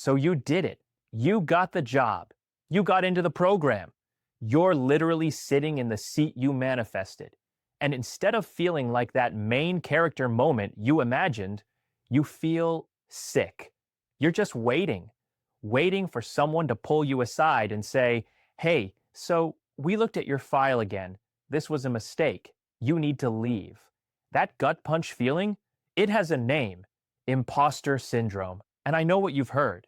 So you did it. You got the job. You got into the program. You're literally sitting in the seat you manifested. And instead of feeling like that main character moment you imagined, you feel sick. You're just waiting for someone to pull you aside and say, hey, so we looked at your file again. This was a mistake. You need to leave. That gut punch feeling, it has a name, Imposter Syndrome. And I know what you've heard.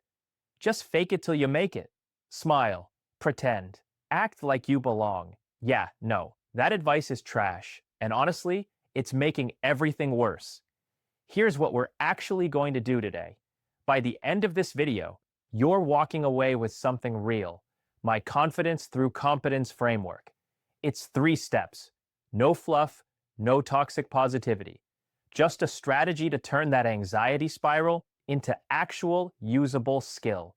Just fake it till you make it. Smile, pretend, act like you belong. Yeah, no, that advice is trash. And honestly, it's making everything worse. Here's what we're actually going to do today. By the end of this video, you're walking away with something real. My Confidence Through Competence Framework. It's 3 steps. No fluff, no toxic positivity. Just a strategy to turn that anxiety spiral into actual usable skill.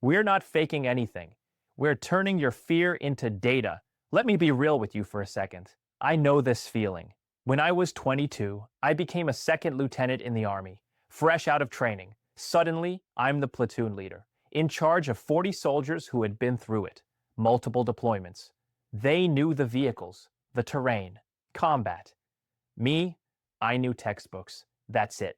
We're not faking anything. We're turning your fear into data. Let me be real with you for a second. I know this feeling. When I was 22, I became a second lieutenant in the Army, fresh out of training. Suddenly, I'm the platoon leader, in charge of 40 soldiers who had been through it, multiple deployments. They knew the vehicles, the terrain, combat. Me, I knew textbooks. That's it.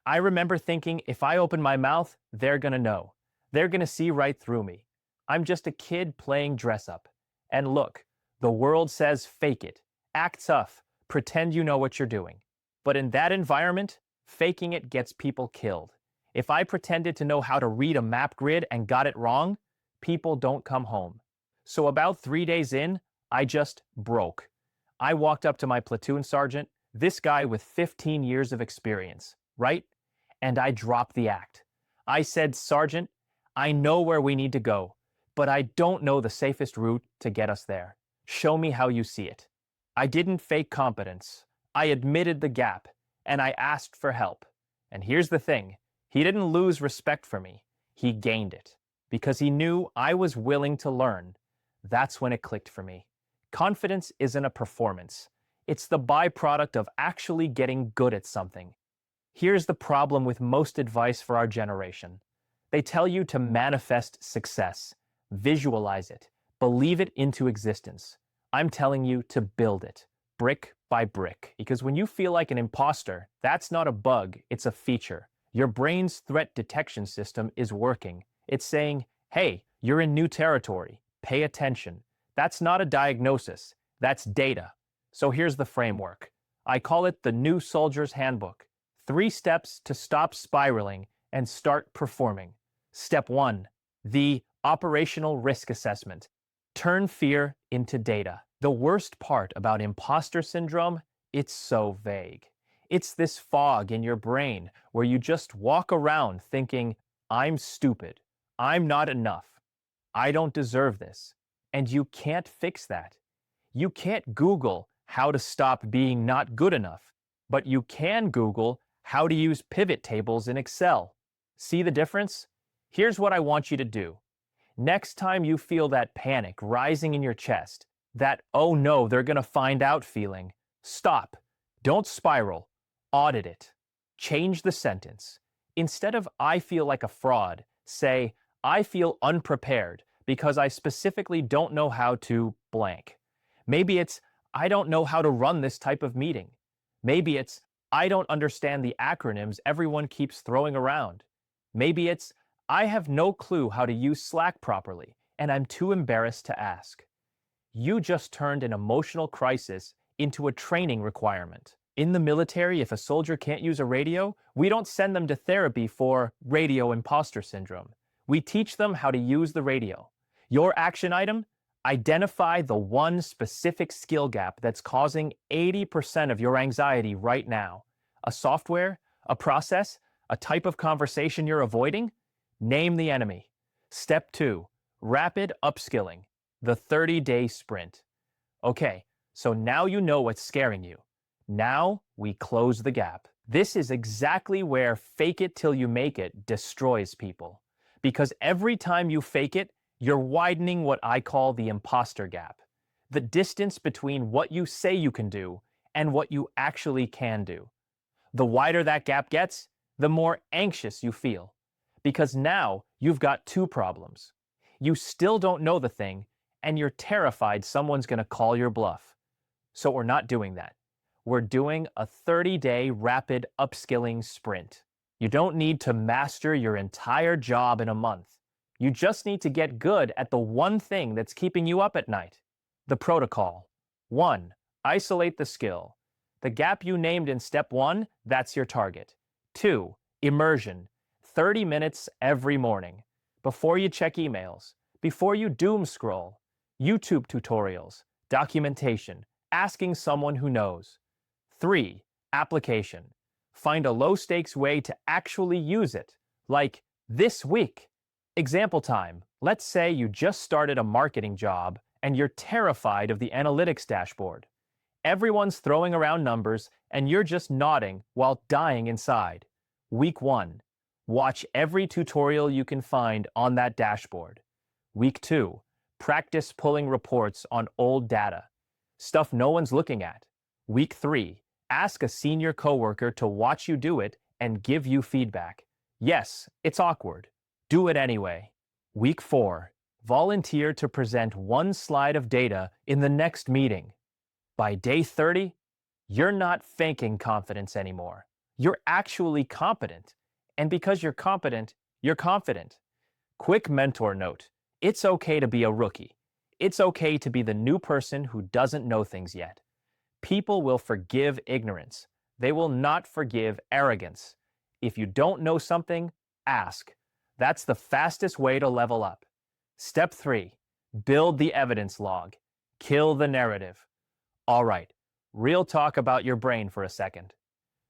I remember thinking, if I open my mouth, they're gonna know. They're gonna see right through me. I'm just a kid playing dress up. And look, the world says fake it, act tough, pretend you know what you're doing. But in that environment, faking it gets people killed. If I pretended to know how to read a map grid and got it wrong, people don't come home. So about 3 days in, I just broke. I walked up to my platoon sergeant, this guy with 15 years of experience, right? And I dropped the act. I said, Sergeant, I know where we need to go, but I don't know the safest route to get us there. Show me how you see it. I didn't fake competence. I admitted the gap, and I asked for help. And here's the thing. He didn't lose respect for me. He gained it, because he knew I was willing to learn. That's when it clicked for me. Confidence isn't a performance. It's the byproduct of actually getting good at something. Here's the problem with most advice for our generation. They tell you to manifest success, visualize it, believe it into existence. I'm telling you to build it, brick by brick, because when you feel like an imposter, that's not a bug, it's a feature. Your brain's threat detection system is working. It's saying, hey, you're in new territory, pay attention. That's not a diagnosis, that's data. So here's the framework. I call it the New Soldier's Handbook. 3 steps to stop spiraling and start performing. Step 1, the operational risk assessment. Turn fear into data. The worst part about imposter syndrome, it's so vague. It's this fog in your brain where you just walk around thinking, I'm stupid, I'm not enough, I don't deserve this. And you can't fix that. You can't Google how to stop being not good enough, but you can Google how to use pivot tables in Excel. See the difference? Here's what I want you to do. Next time you feel that panic rising in your chest, that oh no, they're gonna find out feeling, stop. Don't spiral. Audit it. Change the sentence. Instead of I feel like a fraud, say I feel unprepared because I specifically don't know how to blank. Maybe it's I don't know how to run this type of meeting. Maybe it's I don't understand the acronyms everyone keeps throwing around. Maybe it's I have no clue how to use Slack properly and I'm too embarrassed to ask. You just turned an emotional crisis into a training requirement. In the military, if a soldier can't use a radio, we don't send them to therapy for radio imposter syndrome. We teach them how to use the radio. Your action item? Identify the one specific skill gap that's causing 80% of your anxiety right now. A software? A process? A type of conversation you're avoiding? Name the enemy. Step 2, rapid upskilling, the 30-day sprint. Okay, so now you know what's scaring you. Now we close the gap. This is exactly where fake it till you make it destroys people. Because every time you fake it, you're widening what I call the imposter gap. The distance between what you say you can do and what you actually can do. The wider that gap gets, the more anxious you feel. Because now you've got two problems. You still don't know the thing, and you're terrified someone's going to call your bluff. So we're not doing that. We're doing a 30-day rapid upskilling sprint. You don't need to master your entire job in a month. You just need to get good at the one thing that's keeping you up at night. The protocol. 1. Isolate the skill. The gap you named in step 1, that's your target. 2. Immersion. 30 minutes every morning. Before you check emails, before you doom scroll, YouTube tutorials, documentation, asking someone who knows. 3. Application. Find a low-stakes way to actually use it, like this week. Example time. Let's say you just started a marketing job and you're terrified of the analytics dashboard. Everyone's throwing around numbers and you're just nodding while dying inside. Week 1. Watch every tutorial you can find on that dashboard. Week 2. Practice pulling reports on old data, stuff no one's looking at. Week 3. Ask a senior coworker to watch you do it and give you feedback. Yes, it's awkward. Do it anyway. Week 4. Volunteer to present one slide of data in the next meeting. By day 30, you're not faking confidence anymore. You're actually competent. And because you're competent, you're confident. Quick mentor note. It's okay to be a rookie. It's okay to be the new person who doesn't know things yet. People will forgive ignorance. They will not forgive arrogance. If you don't know something, ask. That's the fastest way to level up. Step 3. Build the evidence log. Kill the narrative. All right, real talk about your brain for a second.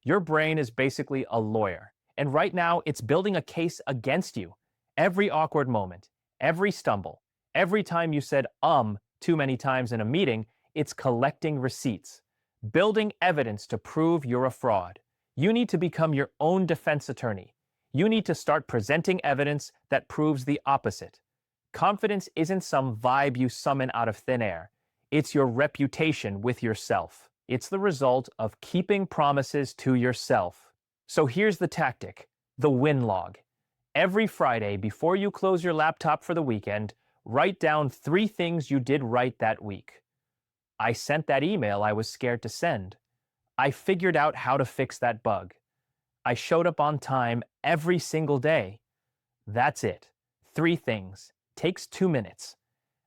Your brain is basically a lawyer, and right now it's building a case against you. Every awkward moment, every stumble, every time you said too many times in a meeting, it's collecting receipts, building evidence to prove you're a fraud. You need to become your own defense attorney. You need to start presenting evidence that proves the opposite. Confidence isn't some vibe you summon out of thin air. It's your reputation with yourself. It's the result of keeping promises to yourself. So here's the tactic, the win log. Every Friday, before you close your laptop for the weekend, write down 3 things you did right that week. I sent that email I was scared to send. I figured out how to fix that bug. I showed up on time every single day. That's it. 3 things. Takes 2 minutes.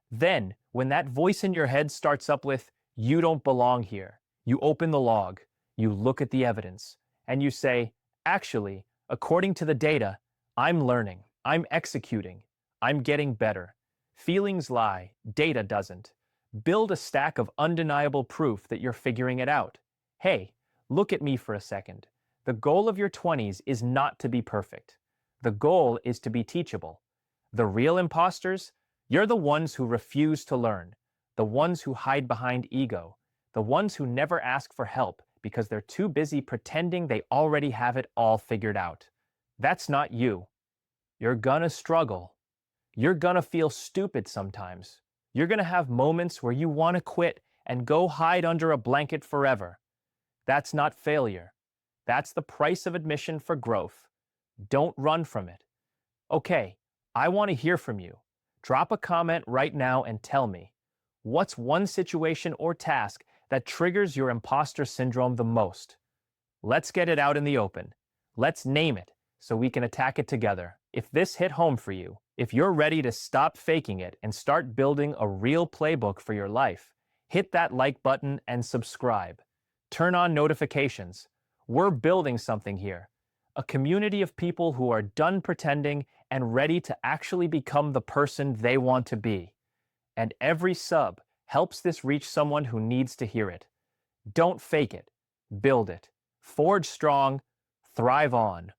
Then, when that voice in your head starts up with, "You don't belong here," you open the log, you look at the evidence, and you say, "Actually, according to the data, I'm learning, I'm executing, I'm getting better. Feelings lie, data doesn't." Build a stack of undeniable proof that you're figuring it out. Hey, look at me for a second. The goal of your 20s is not to be perfect. The goal is to be teachable. The real imposters? You're the ones who refuse to learn, the ones who hide behind ego, the ones who never ask for help because they're too busy pretending they already have it all figured out. That's not you. You're gonna struggle. You're gonna feel stupid sometimes. You're gonna have moments where you want to quit and go hide under a blanket forever. That's not failure. That's the price of admission for growth. Don't run from it. Okay, I want to hear from you. Drop a comment right now and tell me, what's one situation or task that triggers your imposter syndrome the most? Let's get it out in the open. Let's name it so we can attack it together. If this hit home for you, if you're ready to stop faking it and start building a real playbook for your life, hit that like button and subscribe. Turn on notifications. We're building something here. A community of people who are done pretending and ready to actually become the person they want to be. And every sub helps this reach someone who needs to hear it. Don't fake it. Build it. Forge strong. Thrive on.